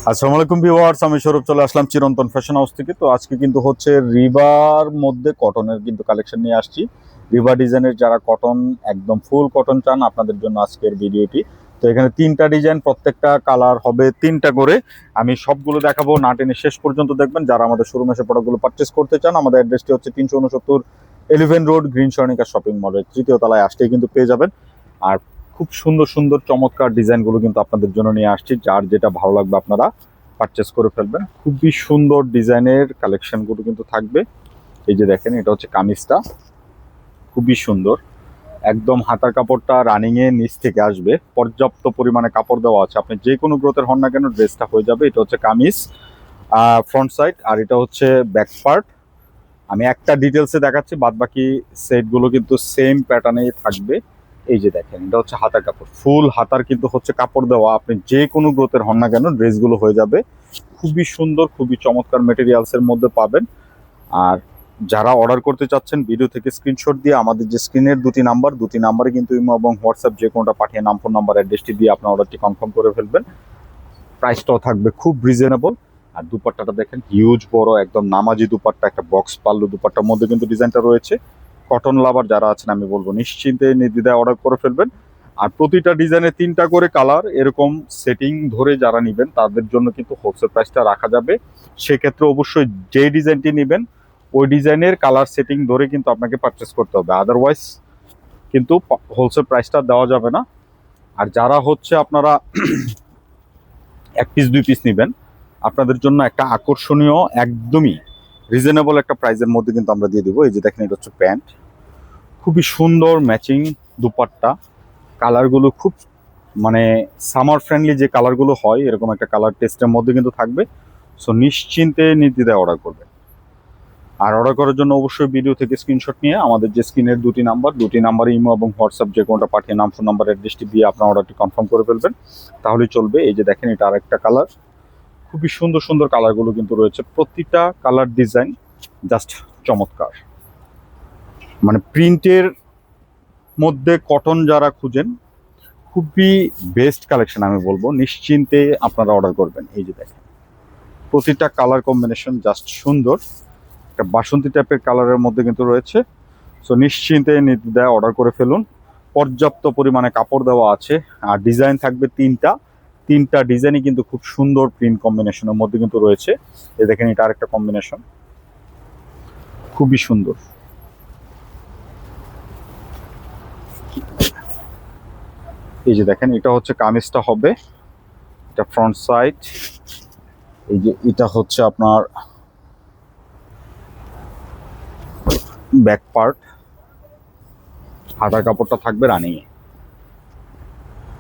আসসালামু আলাইকুম ভিউয়ার্স, আমি সৌরভ চলে আসলাম চিরন্তন ফ্যাশন হাউস থেকে। তো আজকে কিন্তু হচ্ছে রিবার মধ্যে কটনের কিন্তু কালেকশন নিয়ে আসছি। রিবার ডিজাইনের যারা কটন একদম ফুল কটন চান, আপনাদের জন্য আজকের ভিডিওটি। তো এখানে তিনটা ডিজাইন, প্রত্যেকটা কালার হবে তিনটা করে। আমি সবগুলো দেখাবো, না টেনে শেষ পর্যন্ত দেখবেন। যারা আমাদের শোরুমে এসে প্রোডাক্টগুলো পারচেস করতে চান, আমাদের অ্যাড্রেসটি হচ্ছে 369 eleven road, green Swarnika shopping মলের তৃতীয় তলায় আসতেই কিন্তু পেয়ে যাবেন। আর খুব সুন্দর সুন্দর চমৎকার ডিজাইনগুলো কিন্তু আপনাদের জন্য নিয়ে আসছি। যার যেটা ভালো লাগবে আপনারা পারচেস করে ফেলবেন। খুবই সুন্দর ডিজাইনের কালেকশনগুলো কিন্তু থাকবে। এই যে দেখেন, এটা হচ্ছে কামিজটা, খুবই সুন্দর। একদম হাতার কাপড়টা রানিং এ নিচ থেকে আসবে, পর্যাপ্ত পরিমাণে কাপড় দেওয়া আছে। আপনি যে কোনো গ্রোথের হন না কেন, ড্রেসটা হয়ে যাবে। এটা হচ্ছে কামিজ ফ্রন্ট সাইড, আর এটা হচ্ছে ব্যাক পার্ট। আমি একটা ডিটেলসে দেখাচ্ছি, বাদ বাকি সেটগুলো কিন্তু সেম প্যাটার্নেই থাকবে। এই যে দেখেন, এটা হচ্ছে হাতার কাপড়, ফুল হাতার কিন্তু হচ্ছে কাপড় দেওয়া। আপনি যে কোনো গ্রোথের হন না কেন, ড্রেসগুলো হয়ে যাবে। খুবই সুন্দর, খুবই চমৎকার মেটেরিয়ালস এর মধ্যে পাবেন। আর যারা অর্ডার করতে চাচ্ছেন, ভিডিও থেকে স্ক্রিনশট দিয়ে আমাদের যে স্ক্রিনের দুটি নাম্বারে কিন্তু ইমো এবং হোয়াটসঅ্যাপ যে কোনোটা পাঠিয়ে নাম, ফোন নাম্বার, অ্যাড্রেসটি দিয়ে আপনার অর্ডারটি কনফার্ম করে ফেলবেন। প্রাইসটাও থাকবে খুব রিজনেবল। আর দুপাট্টাটা দেখেন, হিউজ বড় একদম নামাজি দুপাট্টা, একটা বক্স পাল্লু দুপাট্টার মধ্যে কিন্তু ডিজাইনটা রয়েছে। কটন লাভার যারা আছেন, আমি বলবো নিশ্চিন্তে নির্দ্বিধায় অর্ডার করে ফেলবেন। আর প্রতিটা ডিজাইনে তিনটা করে কালার, এরকম সেটিং ধরে যারা নেবেন তাদের জন্য কিন্তু হোলসেল প্রাইসটা রাখা যাবে। সেক্ষেত্রে অবশ্যই যে ডিজাইনটি নেবেন ওই ডিজাইনের কালার সেটিং ধরে কিন্তু আপনাকে পারচেস করতে হবে, আদারওয়াইজ কিন্তু হোলসেল প্রাইসটা দেওয়া যাবে না। আর যারা হচ্ছে আপনারা এক পিস দুই পিস নেবেন, আপনাদের জন্য একটা আকর্ষণীয় একদমই রিজনেবল একটা প্রাইসের মধ্যে কিন্তু আমরা দিয়ে দেবো। এই যে দেখেন, এটা হচ্ছে প্যান্ট, খুবই সুন্দর ম্যাচিং দুপাট্টা। কালারগুলো খুব মানে সামার ফ্রেন্ডলি যে কালারগুলো হয়, এরকম একটা কালার টেস্টের মধ্যে কিন্তু থাকবে। সো নিশ্চিন্তে নির্দ্বিধায় অর্ডার করবেন। আর অর্ডার করার জন্য অবশ্যই ভিডিও থেকে স্ক্রিনশট নিয়ে আমাদের যে স্ক্রিনের দুটি নাম্বারে ইমো এবং হোয়াটসঅ্যাপ যে কোনোটা পাঠিয়ে নাম, ফোন নাম্বার, অ্যাড্রেসটি দিয়ে আপনার অর্ডারটি কনফার্ম করে ফেলবেন, তাহলেই চলবে। এই যে দেখেন, এটা আরেকটা কালার, খুবই সুন্দর সুন্দর কালারগুলো কিন্তু রয়েছে। প্রতিটা কালার ডিজাইন জাস্ট চমৎকার। মানে প্রিন্টের মধ্যে কটন যারা খুঁজেন, খুবই বেস্ট কালেকশন আমি বলবো, নিশ্চিন্তে আপনারা অর্ডার করবেন। এই যে দেখেন, প্রতিটা কালার কম্বিনেশন জাস্ট সুন্দর। একটা বাসন্তী টাইপের কালারের মধ্যে কিন্তু রয়েছে। সো নিশ্চিন্তে নির্দ্বিধায় অর্ডার করে ফেলুন। পর্যাপ্ত পরিমাণে কাপড় দেওয়া আছে। আর ডিজাইন থাকবে তিনটা ডিজাইনই কিন্তু খুব সুন্দর প্রিন্ট কম্বিনেশনের মধ্যে কিন্তু রয়েছে। এই দেখেন, এটা আরেকটা কম্বিনেশন, খুবই সুন্দর। এই যে দেখেন, এটা হচ্ছে কামিজটা হবে, এটা ফ্রন্ট সাইড। এই যে এটা হচ্ছে আপনার ব্যাক পার্ট, হাতার কাপড়টা থাকবে রানিং এ।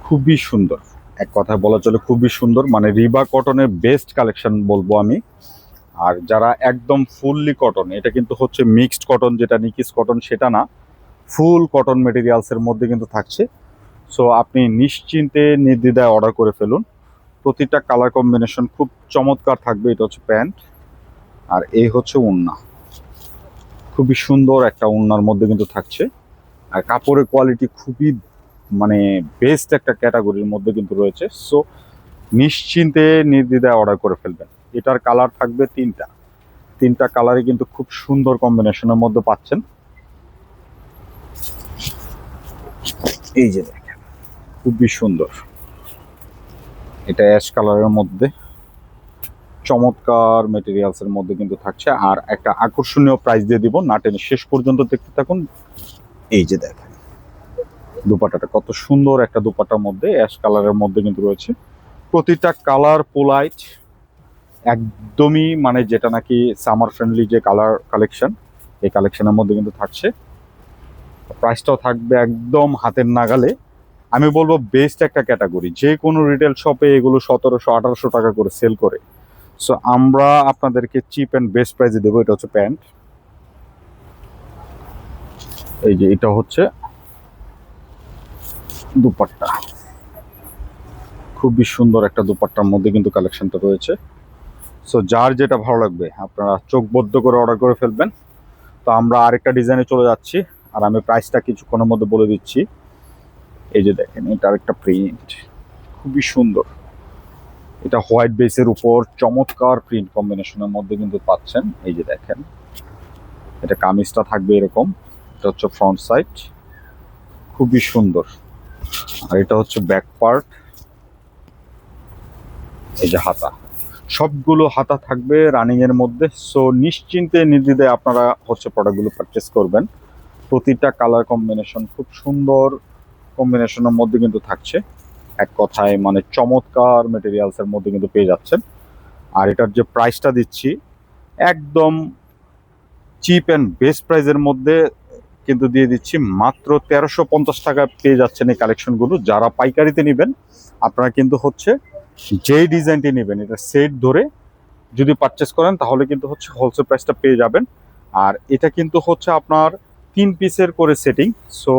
খুবই সুন্দর, এক কথায় বলা চলে খুবই সুন্দর। মানে রিবা কটনের বেস্ট কালেকশন বলবো আমি। আর যারা একদম ফুললি কটন, এটা কিন্তু হচ্ছে মিক্সড কটন, যেটা নিকিস কটন সেটা না, ফুল কটন মেটেরিয়ালস এর মধ্যে কিন্তু থাকছে। সো আপনি নিশ্চিন্তে নির্দ্বিধায় অর্ডার করে ফেলুন। প্রতিটা কালার কম্বিনেশন খুব চমৎকার থাকবে। এটা হচ্ছে প্যান্ট, আর এই হচ্ছে ওড়না, খুবই সুন্দর একটা ওড়নার মধ্যে কিন্তু থাকছে। আর কাপড়ের কোয়ালিটি খুবই মানে বেস্ট একটা ক্যাটাগরির মধ্যে কিন্তু রয়েছে। সো নিশ্চিন্তে নির্দ্বিধায় অর্ডার করে ফেলবেন। এটার কালার থাকবে তিনটা কালারই কিন্তু খুব সুন্দর কম্বিনেশনের মধ্যে পাচ্ছেন। এই যে দেখেন, খুবই সুন্দর। এটা অ্যাশ কালারের মধ্যে চমৎকার মেটেরিয়ালস এর মধ্যে কিন্তু থাকছে। আর একটা আকর্ষণীয় প্রাইস দিয়ে দিব, না টেনে শেষ পর্যন্ত দেখতে থাকুন। এই যে দেখেন, দুপাট্টাটা কত সুন্দর একটা দুপাট্টার মধ্যে অ্যাশ কালারের মধ্যে কিন্তু রয়েছে। প্রতিটা কালার পোলাইট, একদমই মানে যেটা নাকি সামার ফ্রেন্ডলি যে কালার কালেকশন, এই কালেকশনের মধ্যে কিন্তু থাকছে। প্রাইসটাও থাকবে একদম হাতের নাগালে। আমি বলবো বেস্ট একটা ক্যাটাগরি। যে কোনো রিটেল শপে এগুলো 1700-1800 টাকা করে সেল করে। সো আমরা আপনাদেরকে চিপ অ্যান্ড বেস্ট প্রাইসে দেবো। এটা হচ্ছে প্যান্ট, এই যে এটা হচ্ছে দুপাট্টা, খুবই সুন্দর একটা দুপাট্টার মধ্যে কিন্তু কালেকশনটা রয়েছে। সো যার যেটা ভালো লাগবে আপনারা চোখ বদ্ধ করে অর্ডার করে ফেলবেন। তো আমরা আরেকটা ডিজাইনে চলে যাচ্ছি, আর আমি প্রাইসটা কিছুক্ষণের মধ্যে বলে দিচ্ছি। এই যে দেখেন, এটা আরেকটা প্রিন্ট, খুবই সুন্দর। এটা হোয়াইট বেসের উপর চমৎকার প্রিন্ট কম্বিনেশনের মধ্যে কিন্তু পাচ্ছেন। এই যে দেখেন, এটা কামিজটা থাকবে এরকম, এটা হচ্ছে ফ্রন্ট সাইড, খুবই সুন্দর। আর এটা হচ্ছে ব্যাক পার্ট, এই যে হাতা, সবগুলো হাতা থাকবে রানিং এর মধ্যে। সো নিশ্চিন্তে নির্দ্বিধায় আপনারা হচ্ছে প্রোডাক্টগুলো পারচেস করবেন। প্রতিটা কালার কম্বিনেশন খুব সুন্দর কম্বিনেশনের মধ্যে কিন্তু থাকছে। এক কথায় মানে চমৎকার মেটেরিয়ালস এর মধ্যে কিন্তু পেয়ে যাচ্ছেন। আর এটার যে প্রাইসটা দিচ্ছি একদম চিপ অ্যান্ড বেস্ট প্রাইসের মধ্যে কিন্তু দিয়ে দিচ্ছি, মাত্র 1350 টাকা পেয়ে যাচ্ছেন এই কালেকশনগুলো। যারা পাইকারিতে নেবেন আপনারা কিন্তু হচ্ছে যেই ডিজাইনটি নেবেন এটা সেট ধরে যদি পারচেস করেন তাহলে কিন্তু হচ্ছে হোলসেল প্রাইসটা পেয়ে যাবেন। আর এটা কিন্তু হচ্ছে আপনার 3 পিসের করে সেটিং। সো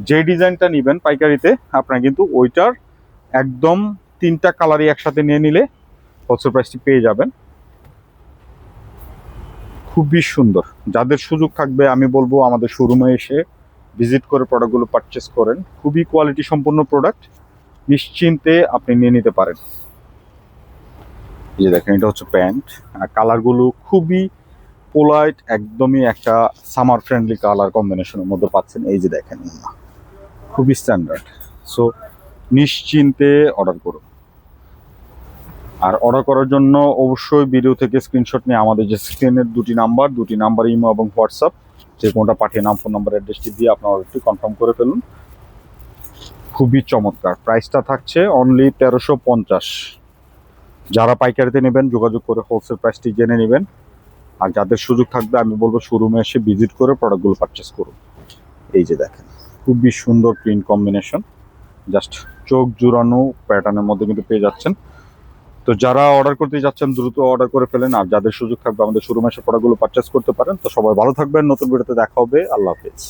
যে ডিজাইনটা নেবেন পাইকারিতে আপনারা কিন্তু ওইটার একদম 3টা কালারই একসাথে নিয়ে নিলে হোলসেল প্রাইসটি পেয়ে যাবেন। খুবই সুন্দর। যাদের সুযোগ থাকবে আমি বলবো আমাদের শোরুমে এসে ভিজিট করে প্রোডাক্টগুলো পারচেস করেন। খুবই কোয়ালিটি সম্পন্ন প্রোডাক্ট, নিশ্চিন্তে আপনি নিয়ে নিতে পারেন। এই যে দেখেন, এটা হচ্ছে প্যান্ট। আর কালারগুলো খুবই পোলাইট, একদমই একটা সামার ফ্রেন্ডলি কালার কম্বিনেশনের মধ্যে পাচ্ছেন। এই যে দেখেন, খুবই স্ট্যান্ডার্ড। সো নিশ্চিন্তে অর্ডার করুন। আর অর্ডার করার জন্য অবশ্যই ভিডিও থেকে স্ক্রিনশট নিয়ে আমাদের যে স্ক্রিনের দুটি নাম্বার ইমো এবং হোয়াটসঅ্যাপ যে কোনটা পাঠিয়ে নাম, ফোন নাম্বার, অ্যাড্রেসটি দিয়ে আপনারা অর্ডারটি কনফার্ম করে ফেলুন। খুবই চমৎকার। প্রাইসটা থাকছে অনলি 1350। যারা পাইকারিতে নেবেন যোগাযোগ করে হোলসেল প্রাইসটি জেনে নেবেন। আর যাদের সুযোগ থাকবে আমি বলবো শোরুমে এসে ভিজিট করে প্রোডাক্টগুলো পারচেস করুন। এই যে দেখেন, খুবই সুন্দর প্রিন্ট কম্বিনেশন, জাস্ট চোখ জুড়ানো প্যাটার্নের মধ্যে কিন্তু পেয়ে যাচ্ছেন। তো যারা অর্ডার করতে যাচ্ছেন দ্রুত অর্ডার করে ফেলেন। আর যাদের সুযোগ থাকবে আমাদের শোরুমে এসে প্রোডাক্টগুলো পারচেস করতে পারেন। তো সবাই ভালো থাকবেন, নতুন ভিডিওতে দেখা হবে। আল্লাহ হাফেজ।